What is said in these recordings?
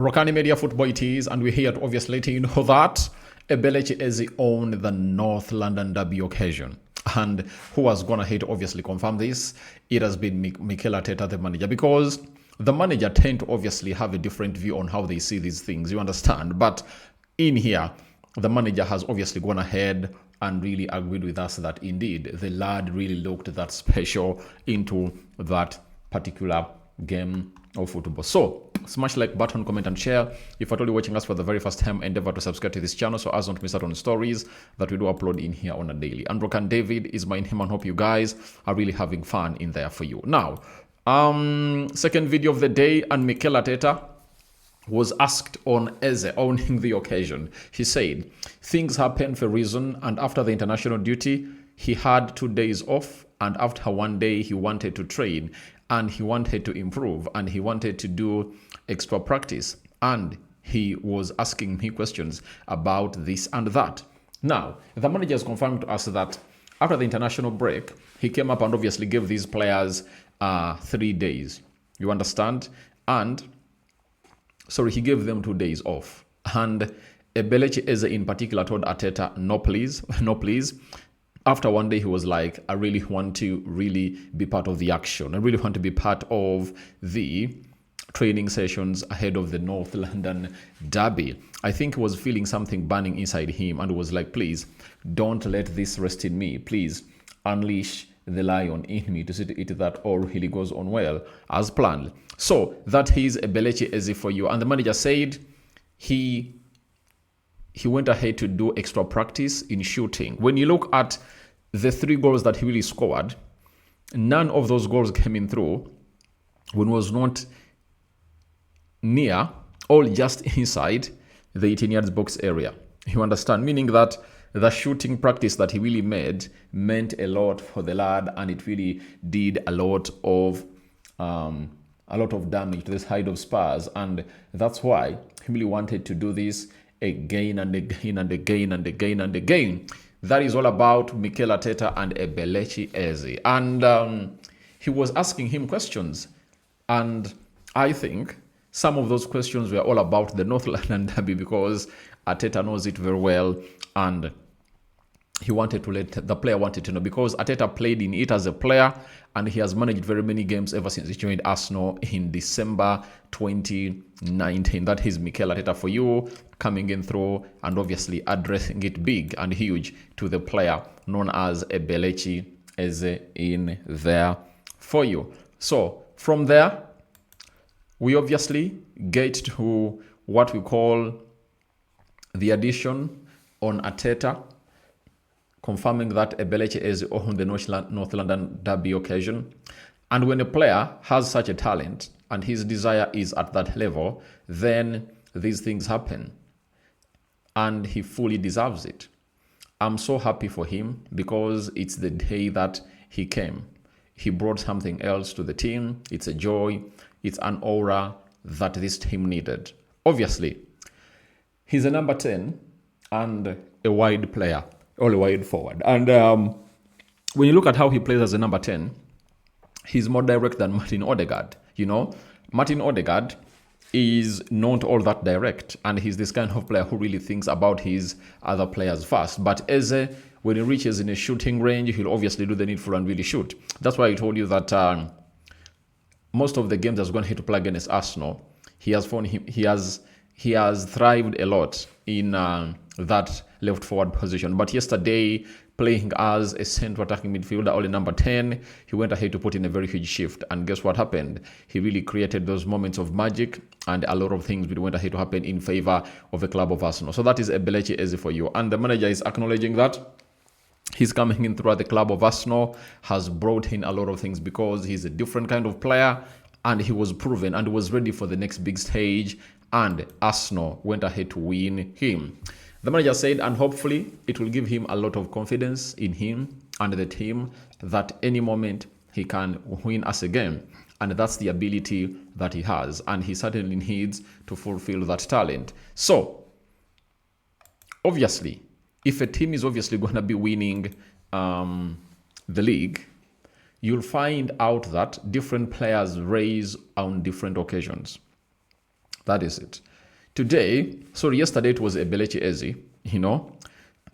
Rokani Media Football it is, and we're here to obviously let you know that Eberechi is owned the North London Derby occasion. And who has gone ahead to obviously confirm this? It has been Mikel Arteta, the manager, because the manager tend to obviously have a different view on how they see these things, you understand? But in here, the manager has obviously gone ahead and really agreed with us that indeed the lad really looked that special into that particular game of football. So smash like button, comment and share. If you're only watching us for the very first time, endeavor to subscribe to this channel so as not to miss out on stories that we do upload in here on a daily. And Rokani David is my name, and hope you guys are really having fun in there for you. Now, second video of the day, and Mikel Arteta was asked on Eze owning the occasion. He said, things happen for a reason, and after the international duty, he had 2 days off, and after 1 day, he wanted to train, and he wanted to improve, and he wanted to do extra practice, and he was asking me questions about this and that. Now, the manager has confirmed to us that after the international break, he came up and obviously gave these players 3 days. You understand? And sorry, he gave them 2 days off. And Eberechi Eze in particular told Arteta, no please, no please. After 1 day, he was like, I really want to really be part of the action. I really want to be part of the training sessions ahead of the North London Derby. I think he was feeling something burning inside him and was like, please, don't let this rest in me. Please unleash the lion in me to see to it that all really goes on well as planned. So that is Eberechi Eze for you. And the manager said he went ahead to do extra practice in shooting. When you look at the 3 goals that he really scored, none of those goals came in through when he was not near, all just inside the 18 yards box area. You understand? Meaning that the shooting practice that he really made meant a lot for the lad, and it really did a lot of damage to the side of Spurs, and that's why he really wanted to do this again and again and again and again and again. That is all about Mikel Arteta and Eberechi Eze. And he was asking him questions, and I think some of those questions were all about the North London Derby, because Arteta knows it very well, and he wanted to let the player wanted to know, because Arteta played in it as a player, and he has managed very many games ever since he joined Arsenal in December 2019. That is Mikel Arteta for you, coming in through and obviously addressing it big and huge to the player known as Eberechi Eze in there for you. So from there, we obviously get to what we call the addition on Arteta, confirming that Eberechi Eze owned the North London Derby occasion. And when a player has such a talent and his desire is at that level, then these things happen. And he fully deserves it. I'm so happy for him, because it's the day that he came. He brought something else to the team. It's a joy. It's an aura that this team needed. Obviously, he's a number 10 and a wide player, or a wide forward. And when you look at how he plays as a number 10, he's more direct than Martin Odegaard. You know, Martin Odegaard is not all that direct, and he's this kind of player who really thinks about his other players first. But Eze, when he reaches in a shooting range, he'll obviously do the needful and really shoot. That's why I told you that most of the games that's going to play against Arsenal, he has thrived a lot in that left forward position. But yesterday, playing as a central attacking midfielder, only number 10, he went ahead to put in a very huge shift. And guess what happened? He really created those moments of magic, and a lot of things really went ahead to happen in favor of the club of Arsenal. So that is Eberechi Eze for you. And the manager is acknowledging that he's coming in throughout the club of Arsenal, has brought in a lot of things, because he's a different kind of player, and he was proven and was ready for the next big stage, and Arsenal went ahead to win him. The manager said, and hopefully it will give him a lot of confidence in him and the team, that any moment he can win us again. And that's the ability that he has, and he certainly needs to fulfill that talent. So obviously, if a team is obviously going to be winning the league, you'll find out that different players raise on different occasions. That is it. Yesterday it was Eberechi Eze,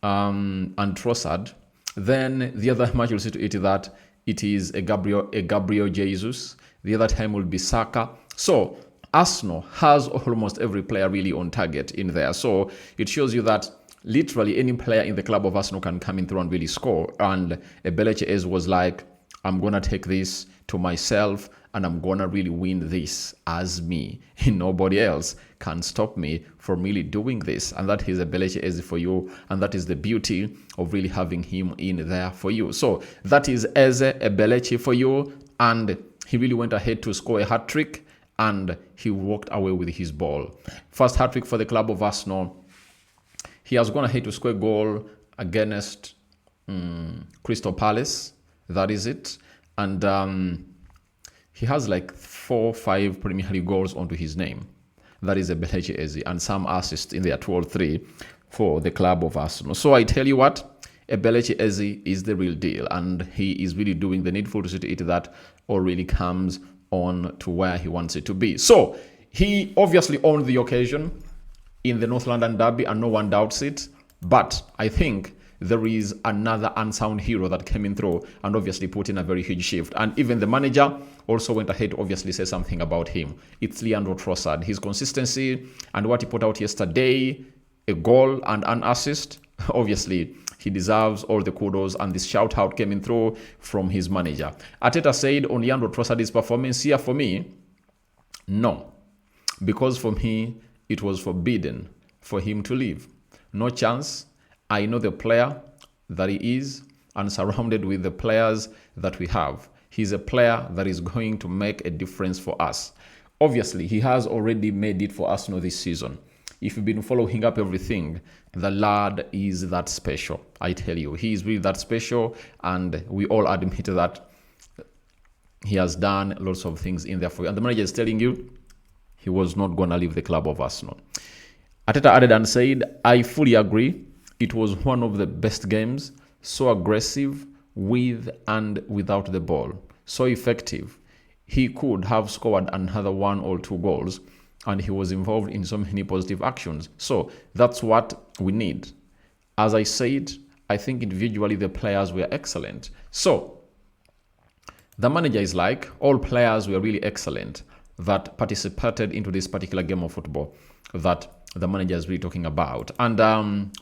and Trossard. Then the other match you'll see to it that it is a Gabriel Jesus. The other time will be Saka. So Arsenal has almost every player really on target in there. So it shows you that literally any player in the club of Arsenal can come in through and really score. And Eberechi Eze was like, I'm going to take this to myself and I'm going to really win this as me. Nobody else can stop me from really doing this. And that is Eberechi Eze for you. And that is the beauty of really having him in there for you. So that is Eze Eberechi for you. And he really went ahead to score a hat-trick and he walked away with his ball. First hat-trick for the club of Arsenal. He has gone ahead to score a goal against Crystal Palace. That is it. And he has like 4 or 5 Premier League goals onto his name. That is Eberechi Eze. And some assists in there, 2 or 3 for the club of Arsenal. So I tell you what, Eberechi Eze is the real deal. And he is really doing the needful to see to it that all really comes on to where he wants it to be. So he obviously owned the occasion in the North London derby and no one doubts it. But I think there is another unsound hero that came in through and obviously put in a very huge shift. And even the manager also went ahead to obviously say something about him. It's Leandro Trossard. His consistency and what he put out yesterday, a goal and an assist, obviously he deserves all the kudos, and this shout out came in through from his manager. Arteta said on Leandro Trossard's performance here, for me, no. Because for me, it was forbidden for him to leave. No chance. I know the player that he is and surrounded with the players that we have. He's a player that is going to make a difference for us. Obviously, he has already made it for Arsenal this season. If you've been following up everything, the lad is that special. I tell you, he is really that special, and we all admit that he has done lots of things in there for you. And the manager is telling you he was not going to leave the club of Arsenal. Arteta added and said, I fully agree. It was one of the best games, so aggressive with and without the ball, so effective. He could have scored another 1 or 2 goals, and he was involved in so many positive actions. So that's what we need. As I said, I think individually the players were excellent. So the manager is like, all players were really excellent that participated into this particular game of football that the manager is really talking about. And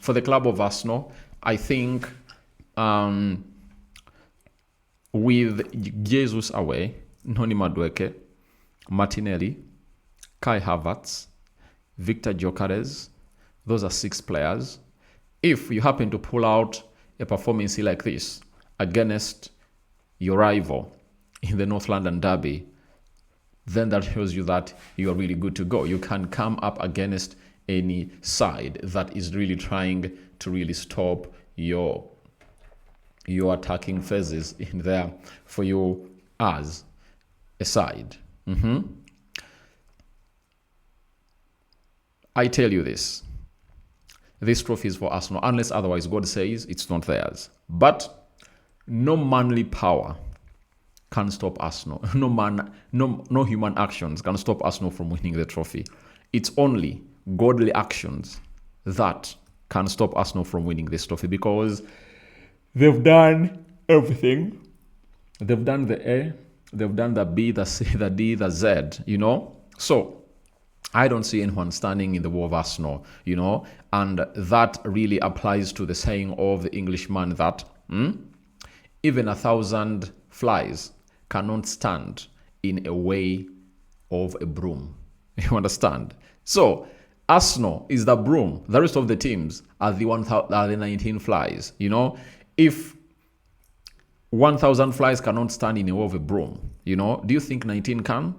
for the club of Arsenal, I think with Jesus away, Noni Madueke, Martinelli, Kai Havertz, Victor Gyökeres, those are 6 players. If you happen to pull out a performance like this against your rival in the North London derby, then that shows you that you are really good to go. You can come up against any side that is really trying to really stop your attacking phases in there for you as a side. I tell you this trophy is for Arsenal, unless otherwise God says it's not theirs. But no manly power can stop Arsenal. No human actions can stop Arsenal from winning the trophy. It's only godly actions that can stop Arsenal from winning this trophy, because they've done everything. They've done the A, they've done the B, the C, the D, the Z, So I don't see anyone standing in the way of Arsenal, and that really applies to the saying of the Englishman that even 1,000 flies cannot stand in a way of a broom. You understand? So Arsenal is the broom. The rest of the teams are the 19 flies. If 1,000 flies cannot stand in a way of a broom, do you think 19 can?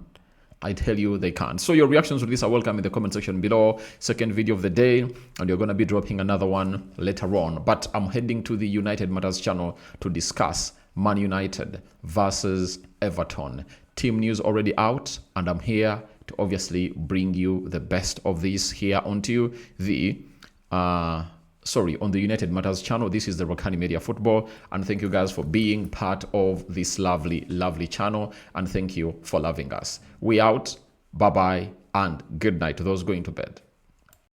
I tell you they can't. So your reactions to this are welcome in the comment section below. Second video of the day, and you're going to be dropping another one later on. But I'm heading to the United Matters channel to discuss Man United versus Everton. Team news already out, and I'm here to obviously bring you the best of this here onto the on the United Matters channel. This is the Rokani Media Football, and thank you guys for being part of this lovely channel, and thank you for loving us. We out. Bye bye and good night to those going to bed.